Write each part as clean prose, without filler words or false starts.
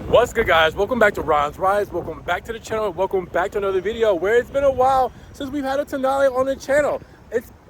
What's good, guys? Welcome back to Ron's Rise. Welcome back to the channel. Welcome back to another video where it's been a while since we've had a Tonale on the channel.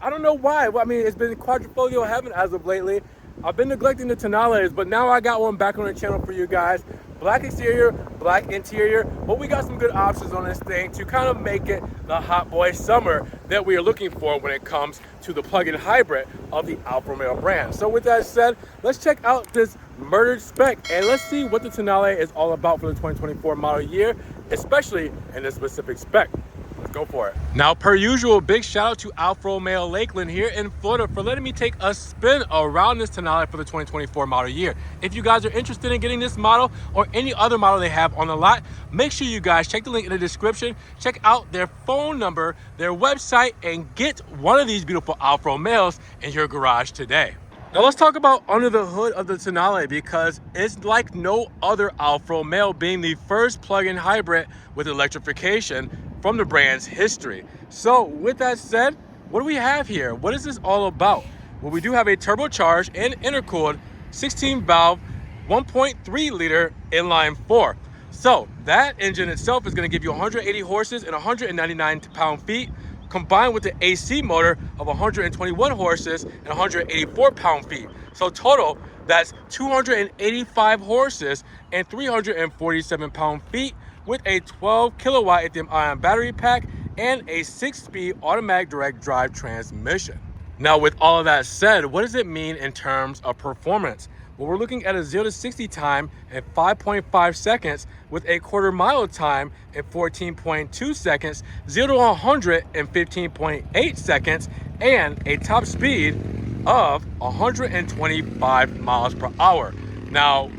I don't know why. I mean, it's been quadrifolio heaven as of lately. I've been neglecting the Tonales, but now I got one back on the channel for you guys. Black exterior, black interior, but we got some good options on this thing to kind of make it the hot boy summer that we are looking for when it comes to the plug-in hybrid of the Alfa Romeo brand. So with that said, let's check out this murdered spec and let's see what the Tonale is all about for the 2024 model year, especially in this specific spec. Let's go for it. Now, per usual, big shout out to Alfa Romeo Lakeland here in Florida for letting me take a spin around this Tonale for the 2024 model year. If you guys are interested in getting this model or any other model they have on the lot, make sure you guys check the link in the description, check out their phone number, their website, and get one of these beautiful Alfa Romeos in your garage today. Now let's talk about under the hood of the Tonale, because it's like no other Alfa Romeo, being the first plug-in hybrid with electrification from the brand's history. So with that said, what do we have here? What is this all about? Well, we do have a turbocharged and intercooled 16 valve 1.3 liter inline 4. So that engine itself is going to give you 180 horses and 199 pound-feet, combined with the AC motor of 121 horses and 184 pound-feet. So total, that's 285 horses and 347 pound-feet with a 12 kilowatt lithium-ion battery pack and a 6-speed automatic direct drive transmission. Now, with all of that said, what does it mean in terms of performance? Well, we're looking at a 0 to 60 time in 5.5 seconds with a quarter mile time in 14.2 seconds, 0 to 100 in 15.8 seconds, and a top speed of 125 miles per hour. Now,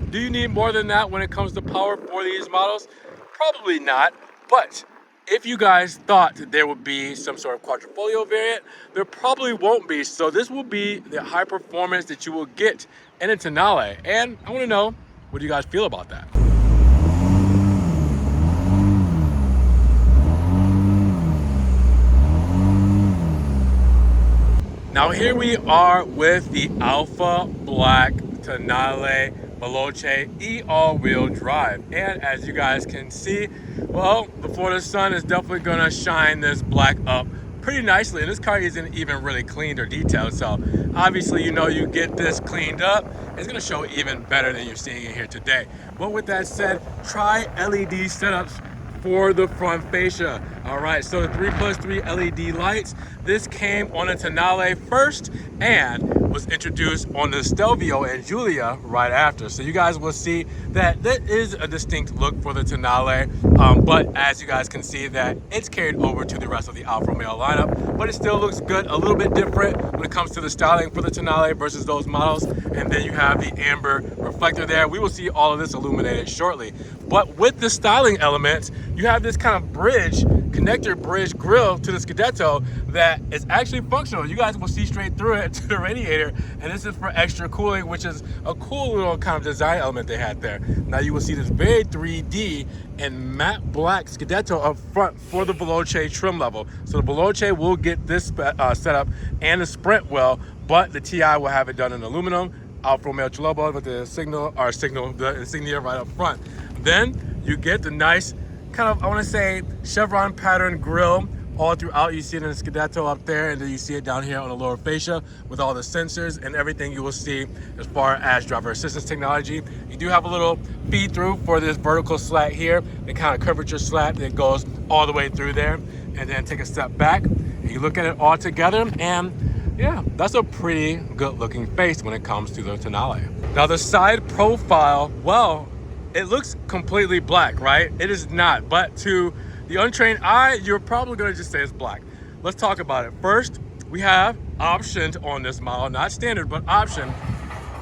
do you need more than that when it comes to power for these models? Probably not, but if you guys thought that there would be some sort of quadrifolio variant, there probably won't be. So this will be the high performance that you will get in a Tonale. And I want to know, what do you guys feel about that? Now here we are with the Alfa Black Tonale Veloce all-wheel drive, and as you guys can see, well, the Florida sun is definitely gonna shine this black up pretty nicely, and this car isn't even really cleaned or detailed, so obviously, you know, you get this cleaned up, it's gonna show even better than you're seeing it here today. But with that said, try LED setups for the front fascia. All right, so the 3+3 LED lights, this came on a Tonale first and was introduced on the Stelvio and Giulia right after. So you guys will see that that is a distinct look for the Tonale, but as you guys can see that it's carried over to the rest of the Alfa Romeo lineup, but it still looks good, a little bit different when it comes to the styling for the Tonale versus those models. And then you have the amber reflector there. We will see all of this illuminated shortly. But with the styling elements, you have this kind of connector bridge grille to the Scudetto that is actually functional. You guys will see straight through it to the radiator, and this is for extra cooling, which is a cool little kind of design element they had there. Now you will see this very 3D and matte black Scudetto up front for the Veloce trim level. So the Veloce will get this setup and the Sprint will, but the TI will have it done in aluminum. Alfa Romeo Tonale with the the insignia right up front. Then you get the nice kind of, I want to say, chevron pattern grille all throughout. You see it in the Scudetto up there, and then you see it down here on the lower fascia with all the sensors and everything you will see as far as driver assistance technology. You do have a little feed through for this vertical slat here, the kind of curvature slat that goes all the way through there. And then take a step back and you look at it all together, and yeah, that's a pretty good looking face when it comes to the Tonale. Now the side profile, well, it looks completely black, right? It is not, but to the untrained eye, you're probably gonna just say it's black. Let's talk about it. First, we have optioned on this model, not standard, but option,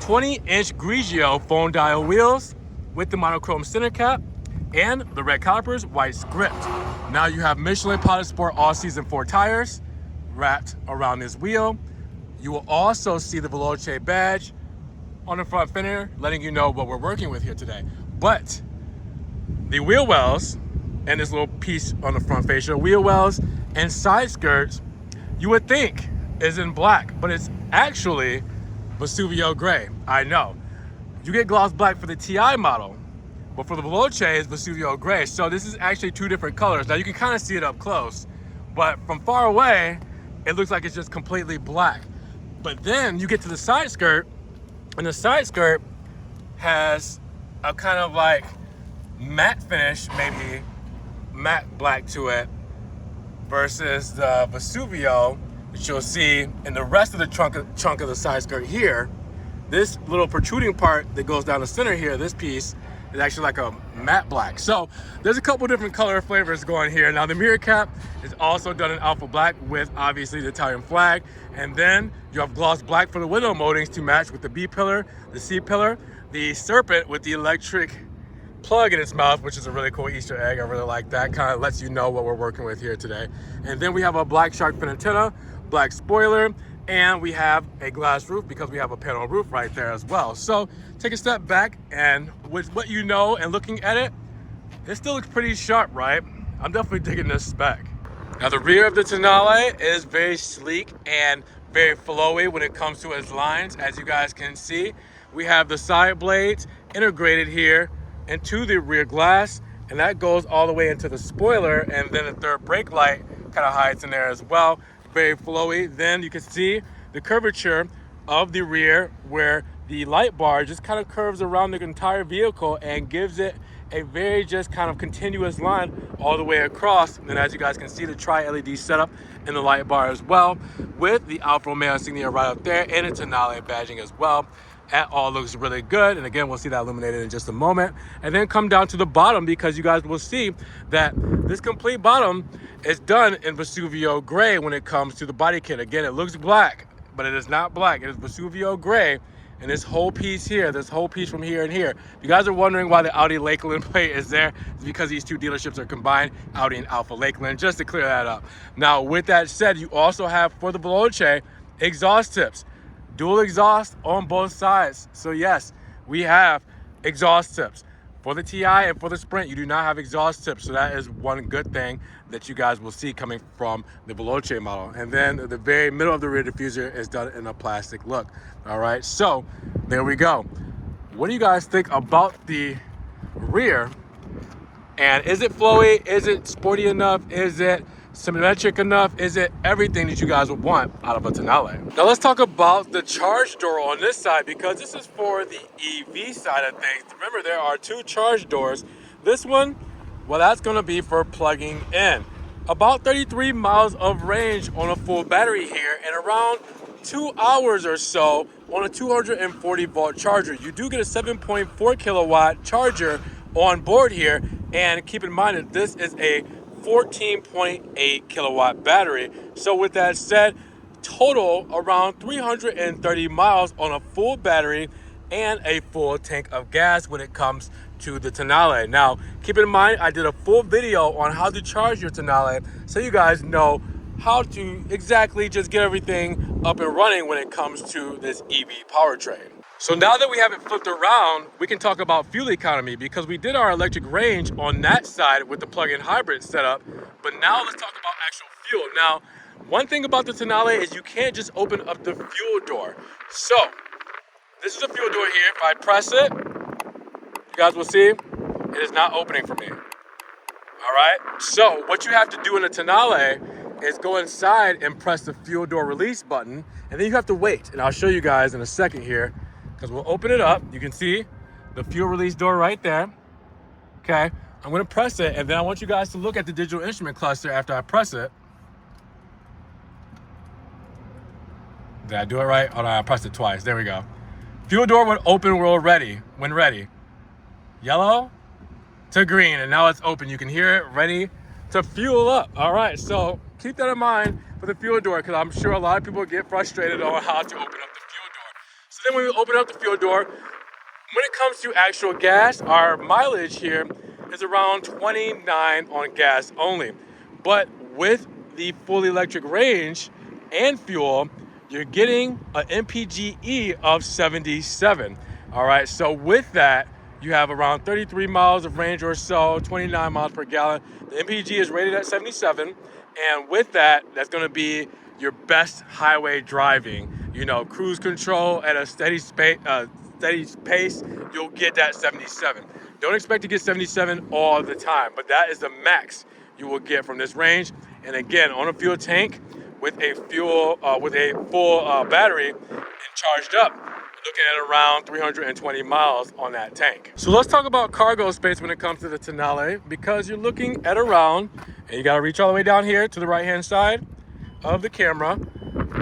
20-inch Grigio phone dial wheels with the monochrome center cap and the red calipers, white script. Now you have Michelin Pilot Sport all-season 4 tires wrapped around this wheel. You will also see the Veloce badge on the front fender, letting you know what we're working with here today. But the wheel wells and this little piece on the front fascia, wheel wells and side skirts, you would think is in black, but it's actually Vesuvio gray. I know. You get gloss black for the TI model, But for the Veloce, it's Vesuvio gray. So this is actually two different colors. Now you can kind of see it up close, but from far away, it looks like it's just completely black. But then you get to the side skirt, and the side skirt has a kind of like matte finish, maybe matte black to it, versus the Vesuvio that you'll see in the rest of the chunk of the side skirt here. This little protruding part that goes down the center here, this piece, is actually like a matte black. So there's a couple different color flavors going here. Now the mirror cap is also done in Alfa Black with obviously the Italian flag. And then you have gloss black for the window moldings to match with the B pillar, the C pillar, the serpent with the electric plug in its mouth, which is a really cool Easter egg. I really like that. Kind of lets you know what we're working with here today. And then we have a black shark fin antenna, black spoiler, and we have a glass roof because we have a panel roof right there as well. So take a step back, and with what you know and looking at it, it still looks pretty sharp, right? I'm definitely digging this spec. Now the rear of the Tonale is very sleek and very flowy when it comes to its lines. As you guys can see, we have the side blades integrated here into the rear glass, and that goes all the way into the spoiler, and then the third brake light kind of hides in there as well. Very flowy. Then you can see the curvature of the rear where the light bar just kind of curves around the entire vehicle and gives it a very just kind of continuous line all the way across. And as you guys can see, the tri-LED setup in the light bar as well, with the Alfa Romeo insignia right up there and the Tonale badging as well. That all looks really good. And again, we'll see that illuminated in just a moment. And then come down to the bottom, because you guys will see that this complete bottom is done in Vesuvio gray when it comes to the body kit. Again, it looks black, but it is not black. It is Vesuvio gray. And this whole piece here, this whole piece from here and here. If you guys are wondering why the Audi Lakeland plate is there, it's because these two dealerships are combined, Audi and Alfa Lakeland, just to clear that up. Now, with that said, you also have, for the Veloce, exhaust tips. Dual exhaust on both sides. So yes, we have exhaust tips. For the TI and for the Sprint, you do not have exhaust tips. So that is one good thing that you guys will see coming from the Veloce model. And then the very middle of the rear diffuser is done in a plastic look. All right, so there we go. What do you guys think about the rear? And is it flowy? Is it sporty enough? Is it symmetric enough? Is it everything that you guys would want out of a Tonale? Now let's talk about the charge door on this side, because this is for the EV side of things. Remember, there are two charge doors. This one, well, that's gonna be for plugging in. About 33 miles of range on a full battery here, and around 2 hours or so on a 240 volt charger. You do get a 7.4 kilowatt charger on board here, and keep in mind that this is a 14.8 kilowatt battery. So with that said, total around 330 miles on a full battery and a full tank of gas when it comes to the Tonale. Now, keep in mind, I did a full video on how to charge your Tonale, so you guys know how to exactly just get everything up and running when it comes to this EV powertrain. So now that we have it flipped around, we can talk about fuel economy, because we did our electric range on that side with the plug-in hybrid setup, but now let's talk about actual fuel. Now, one thing about the Tonale is you can't just open up the fuel door. So, this is the fuel door here. If I press it, you guys will see, it is not opening for me. All right, so what you have to do in a Tonale is go inside and press the fuel door release button, and then you have to wait. And I'll show you guys in a second here, because we'll open it up. You can see the fuel release door right there. Okay, I'm gonna press it, and then I want you guys to look at the digital instrument cluster after I press it. Did I do it right? Hold on, I pressed it twice. There we go. Fuel door would open when ready. Yellow to green, and now it's open. You can hear it ready to fuel up. All right, so keep that in mind for the fuel door, because I'm sure a lot of people get frustrated on how to open up the fuel door. So then when we open up the fuel door, when it comes to actual gas, our mileage here is around 29 on gas only. But with the full electric range and fuel, you're getting an MPGe of 77. All right, so with that, you have around 33 miles of range or so, 29 miles per gallon. The MPG is rated at 77. And with that, that's gonna be your best highway driving. You know, cruise control at a steady pace, you'll get that 77. Don't expect to get 77 all the time, but that is the max you will get from this range. And again, on a fuel tank with a full battery and charged up, looking at around 320 miles on that tank. So let's talk about cargo space when it comes to the Tonale, because you're looking at around, and you gotta reach all the way down here to the right-hand side of the camera,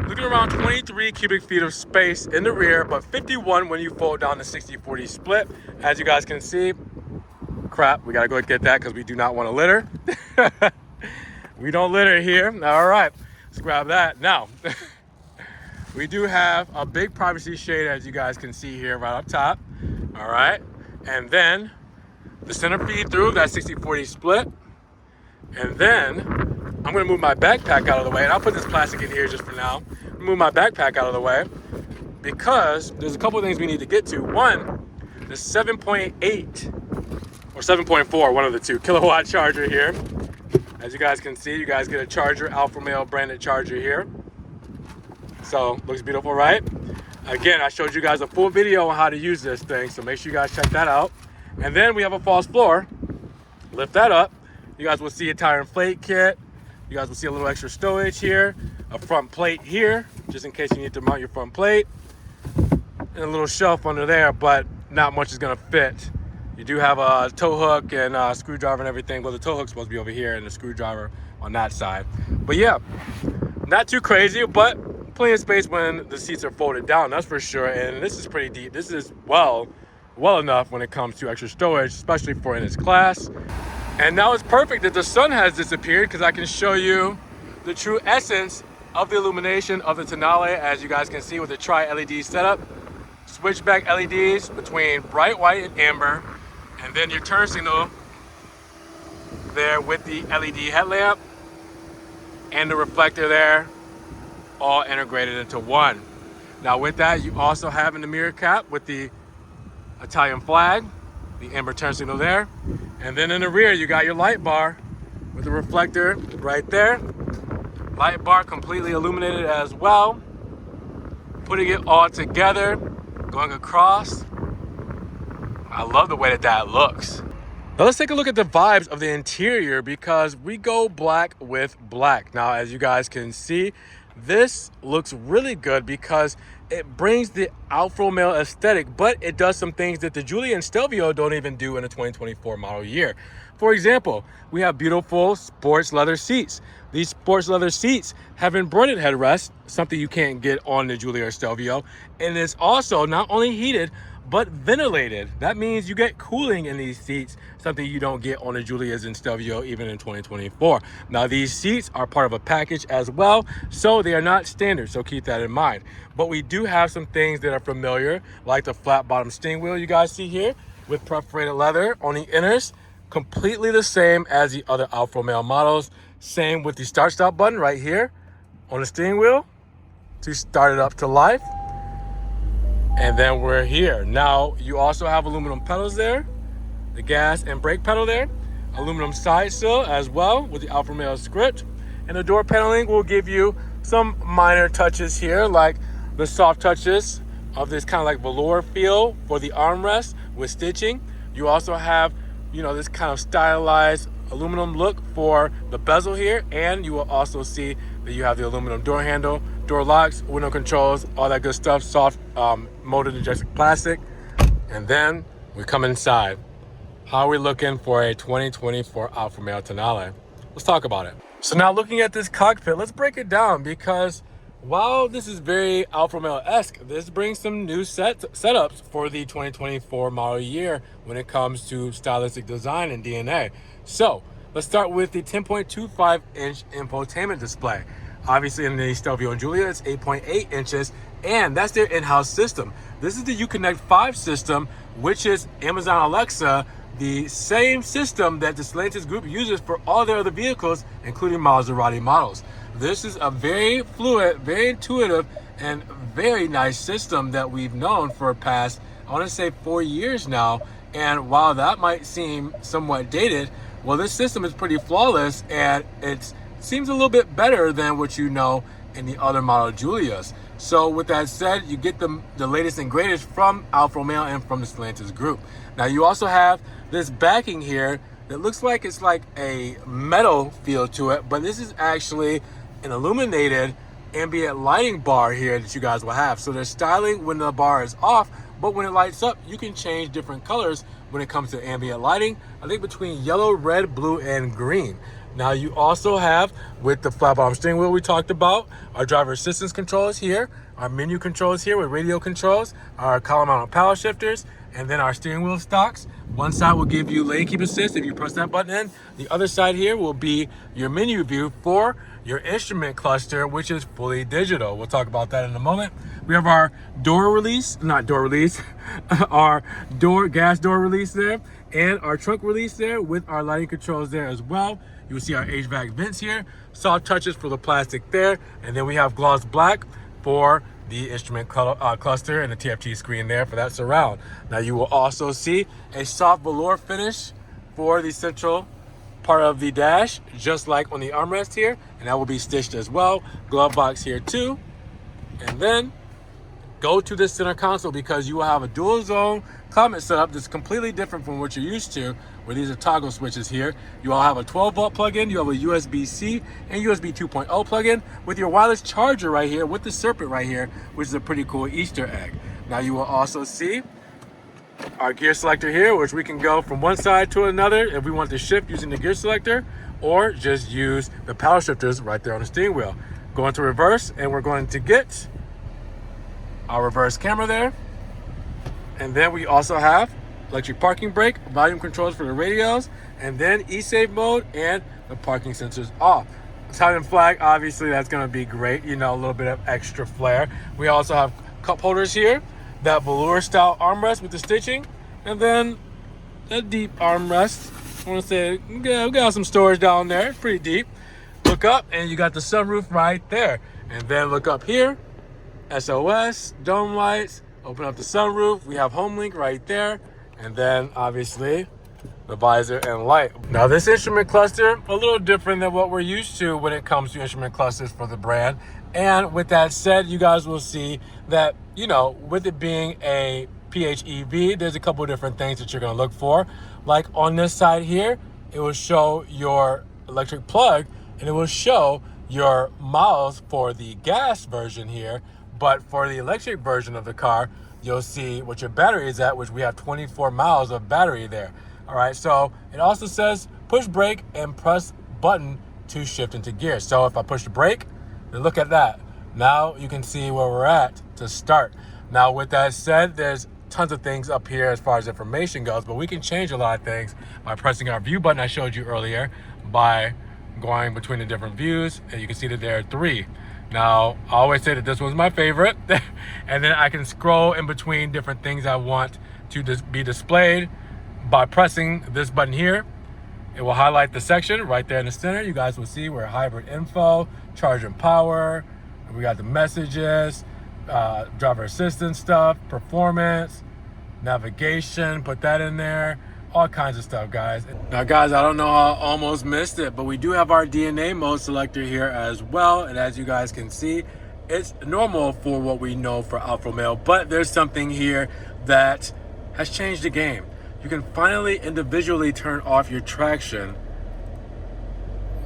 looking around 23 cubic feet of space in the rear, but 51 when you fold down the 60-40 split. As you guys can see, crap, we gotta go get that because we do not want to litter. We don't litter here. All right, let's grab that. Now, we do have a big privacy shade, as you guys can see here right up top. All right, and then the center feed through that 60-40 split. And then I'm gonna move my backpack out of the way, and I'll put this plastic in here just for now. Move my backpack out of the way because there's a couple of things we need to get to. One, the 7.8 or 7.4, one of the two, kilowatt charger here. As you guys can see, you guys get a charger, Alfa Romeo branded charger here. So looks beautiful, right? Again, I showed you guys a full video on how to use this thing, so make sure you guys check that out. And then we have a false floor. Lift that up. You guys will see a tire inflate kit. You guys will see a little extra stowage here, a front plate here, just in case you need to mount your front plate, and a little shelf under there, but not much is gonna fit. You do have a tow hook and a screwdriver and everything. Well, the tow hook's supposed to be over here and the screwdriver on that side. But yeah, not too crazy, but plenty of space when the seats are folded down, that's for sure. And this is pretty deep. This is well enough when it comes to extra storage, especially for in its class. And now it's perfect that the sun has disappeared because I can show you the true essence of the illumination of the Tonale, as you guys can see with the tri-LED setup. Switchback LEDs between bright white and amber, and then your turn signal there with the LED headlamp and the reflector there, all integrated into one. Now with that, you also have in the mirror cap with the Italian flag, the amber turn signal there, and then in the rear you got your light bar with the reflector right there. Light bar completely illuminated as well. Putting it all together, going across. I love the way that that looks. Now let's take a look at the vibes of the interior, because we go black with black. Now, as you guys can see, this looks really good because it brings the Alfa Romeo aesthetic, but it does some things that the Giulia and Stelvio don't even do in a 2024 model year. For example, we have beautiful sports leather seats. These sports leather seats have embroidered headrests, something you can't get on the Giulia or Stelvio. And it's also not only heated, but ventilated. That means you get cooling in these seats, something you don't get on the Giulias and Stelvio even in 2024. Now these seats are part of a package as well, so they are not standard, so keep that in mind. But we do have some things that are familiar, like the flat bottom steering wheel you guys see here with perforated leather on the inners, completely the same as the other Alfa Romeo models. Same with the start-stop button right here on the steering wheel to start it up to life. And then we're here. Now, you also have aluminum pedals there, the gas and brake pedal there, aluminum side sill as well with the Alfa Romeo script. And the door paneling will give you some minor touches here, like the soft touches of this kind of like velour feel for the armrest with stitching. You also have, you know, this kind of stylized aluminum look for the bezel here, and you will also see that you have the aluminum door handle, door locks, window controls, all that good stuff, soft molded injection plastic. And then we come inside. How are we looking for a 2024 Alfa Romeo Tonale? Let's talk about it. So now looking at this cockpit, let's break it down, because while this is very Alfa Romeo-esque, this brings some new setups for the 2024 model year when it comes to stylistic design and DNA. So let's start with the 10.25-inch infotainment display. Obviously in the Stelvio and Giulia, it's 8.8 inches, and that's their in-house system. This is the Uconnect 5 system, which is Amazon Alexa, the same system that the Stellantis group uses for all their other vehicles, including Maserati models. This is a very fluid, very intuitive, and very nice system that we've known for past, I want to say 4 years now. And while that might seem somewhat dated, well, this system is pretty flawless, and it seems a little bit better than what you know in the other model Giulias. So with that said, you get the latest and greatest from Alfa Romeo and from the Stellantis group. Now you also have this backing here that looks like it's like a metal feel to it, but this is actually an illuminated ambient lighting bar here that you guys will have. So there's styling when the bar is off, but when it lights up, you can change different colors when it comes to ambient lighting. I think between yellow, red, blue, and green. Now you also have, with the flat bottom steering wheel we talked about, our driver assistance controls here, our menu controls here with radio controls, our column mounted paddle shifters, and then our steering wheel stocks. One side will give you lane keep assist if you press that button in. The other side here will be your menu view for your instrument cluster, which is fully digital. We'll talk about that in a moment. We have our our gas door release there, and our trunk release there with our lighting controls there as well. You will see our HVAC vents here, soft touches for the plastic there, and then we have gloss black for the instrument cluster and the TFT screen there for that surround. Now you will also see a soft velour finish for the central part of the dash, just like on the armrest here, and that will be stitched as well. Glove box here too. And then go to the center console, because you will have a dual zone climate setup that's completely different from what you're used to, where these are toggle switches here. You all have a 12-volt plug-in, you have a USB-C and USB 2.0 plug-in with your wireless charger right here with the serpent right here, which is a pretty cool Easter egg. Now you will also see our gear selector here, which we can go from one side to another if we want to shift using the gear selector, or just use the paddle shifters right there on the steering wheel. Go into reverse, and we're going to get our reverse camera there. And then we also have electric parking brake, volume controls for the radios, and then e-save mode and the parking sensors off. Italian flag, obviously that's going to be great, you know, a little bit of extra flair. We also have cup holders here, that velour style armrest with the stitching, and then a deep armrest. I want to say we got some storage down there. It's pretty deep. Look up and you got the sunroof right there. And then look up here, SOS, dome lights, open up the sunroof. We have HomeLink right there. And then obviously the visor and light. Now this instrument cluster, a little different than what we're used to when it comes to instrument clusters for the brand. And with that said, you guys will see that, you know, with it being a PHEV, there's a couple of different things that you're going to look for. Like on this side here, it will show your electric plug and it will show your miles for the gas version here. But for the electric version of the car, you'll see what your battery is at, which we have 24 miles of battery there. All right, so it also says push brake and press button to shift into gear. So if I push the brake, then look at that. Now you can see where we're at to start. Now with that said, there's tons of things up here as far as information goes, but we can change a lot of things by pressing our view button I showed you earlier, by going between the different views, and you can see that there are 3. Now, I always say that this one's my favorite, and then I can scroll in between different things I want to be displayed by pressing this button here. It will highlight the section right there in the center. You guys will see where hybrid info, charge and power, we got the messages, driver assistance stuff, performance, navigation, put that in there, all kinds of stuff, guys. Now guys, I don't know how I almost missed it, but we do have our DNA mode selector here as well. And as you guys can see, it's normal for what we know for Alfa Romeo, but there's something here that has changed the game. You can finally individually turn off your traction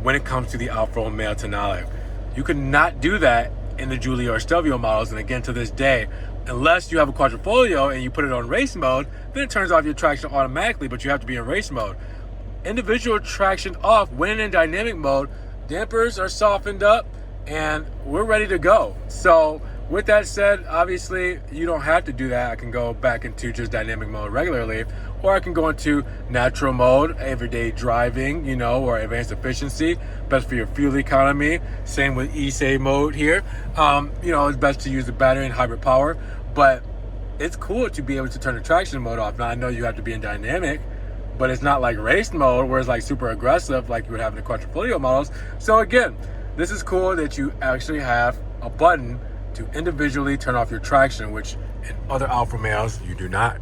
when it comes to the Alfa Romeo Tonale. You could not do that in the Giulia or Stelvio models, and again to this day, unless you have a quadrifoglio and you put it on race mode, then it turns off your traction automatically, but you have to be in race mode. Individual traction off when in dynamic mode, dampers are softened up, and we're ready to go. So with that said, obviously you don't have to do that. I can go back into just dynamic mode regularly, or I can go into natural mode, everyday driving, you know, or advanced efficiency, best for your fuel economy. Same with e-save mode here. You know, it's best to use the battery and hybrid power, but it's cool to be able to turn the traction mode off. Now I know you have to be in dynamic, but it's not like race mode where it's like super aggressive like you would have in the quadrifoglio models. So again, this is cool that you actually have a button to individually turn off your traction, which in other Alfa Romeos you do not.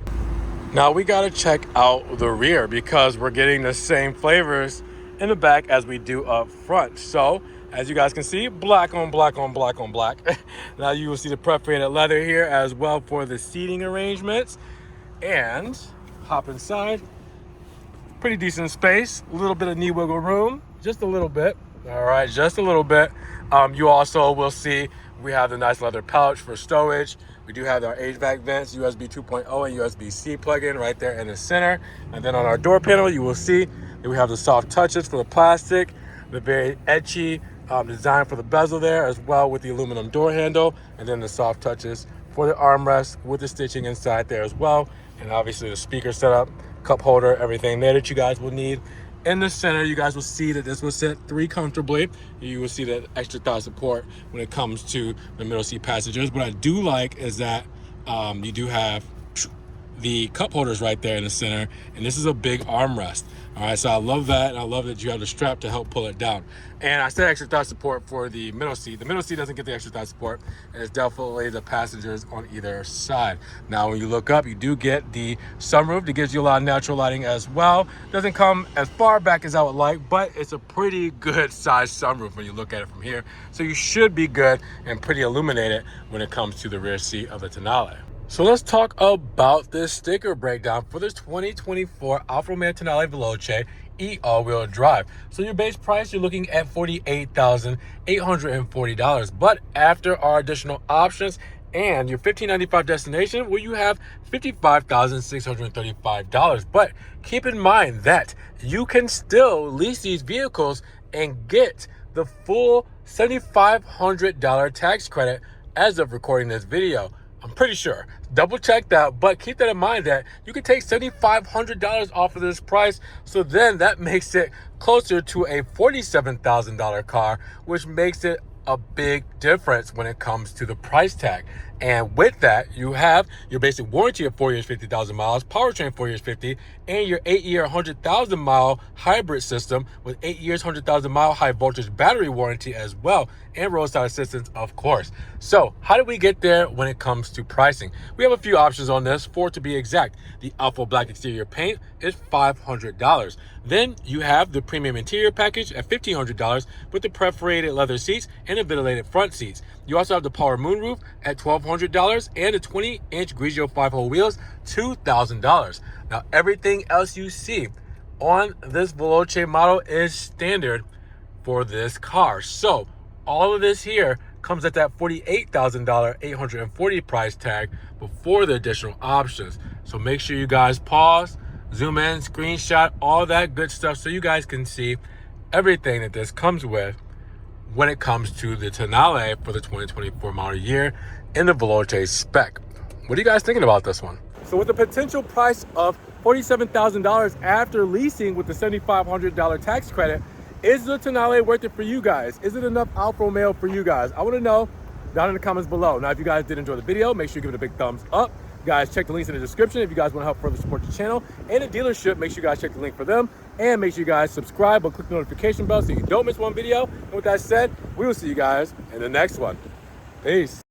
Now we gotta check out the rear because we're getting the same flavors in the back as we do up front. So As you guys can see, black on black on black on black. Now you will see the perforated leather here as well for the seating arrangements. And hop inside. Pretty decent space. A little bit of knee wiggle room. Just a little bit. All right, just a little bit. You also will see we have the nice leather pouch for stowage. We do have our HVAC vents, USB 2.0 and USB-C plug-in right there in the center. And then on our door panel, you will see that we have the soft touches for the plastic, the very edgy design for the bezel there, as well with the aluminum door handle, and then the soft touches for the armrest with the stitching inside there as well. And obviously the speaker setup, cup holder, everything there that you guys will need. In the center, you guys will see that this will sit 3 comfortably. You will see that extra thigh support when it comes to the middle seat passengers. What I do like is that you do have the cup holders right there in the center, and this is a big armrest. All right, so I love that, and I love that you have the strap to help pull it down. And I said extra thigh support for the middle seat. The middle seat doesn't get the extra thigh support, and it's definitely the passengers on either side. Now, when you look up, you do get the sunroof that gives you a lot of natural lighting as well. Doesn't come as far back as I would like, but it's a pretty good size sunroof when you look at it from here. So you should be good and pretty illuminated when it comes to the rear seat of the Tonale. So let's talk about this sticker breakdown for this 2024 Alfa Romeo Tonale Veloce all-wheel drive. So your base price, you're looking at $48,840. But after our additional options and your $1,595 destination, where you have $55,635. But keep in mind that you can still lease these vehicles and get the full $7,500 tax credit as of recording this video. I'm pretty sure. Double check that, but keep that in mind that you can take $7,500 off of this price. So then that makes it closer to a $47,000 car, which makes it a big difference when it comes to the price tag. And with that, you have your basic warranty of 4 years, 50,000 miles, powertrain 4 years, 50, and your 8-year, 100,000 mile hybrid system with 8 years, 100,000 mile high voltage battery warranty as well, and roadside assistance, of course. So how do we get there when it comes to pricing? We have a few options on this, 4 to be exact. The Alfa Black exterior paint is $500. Then you have the premium interior package at $1,500 with the perforated leather seats and the ventilated front seats. You also have the power moonroof at $1,200 and the 20-inch Grigio 5-hole wheels, $2,000. Now, everything else you see on this Veloce model is standard for this car. So all of this here comes at that $48,000 840 price tag before the additional options. So make sure you guys pause, zoom in, screenshot, all that good stuff so you guys can see everything that this comes with when it comes to the Tonale for the 2024 model year in the Veloce spec. What are you guys thinking about this one? So with the potential price of $47,000 after leasing with the $7,500 tax credit, is the Tonale worth it for you guys? Is it enough Alfa Romeo for you guys? I want to know down in the comments below. Now, if you guys did enjoy the video, make sure you give it a big thumbs up. Guys, check the links in the description if you guys want to help further support the channel. And the dealership, make sure you guys check the link for them. And make sure you guys subscribe or click the notification bell so you don't miss one video. And with that said, we will see you guys in the next one. Peace.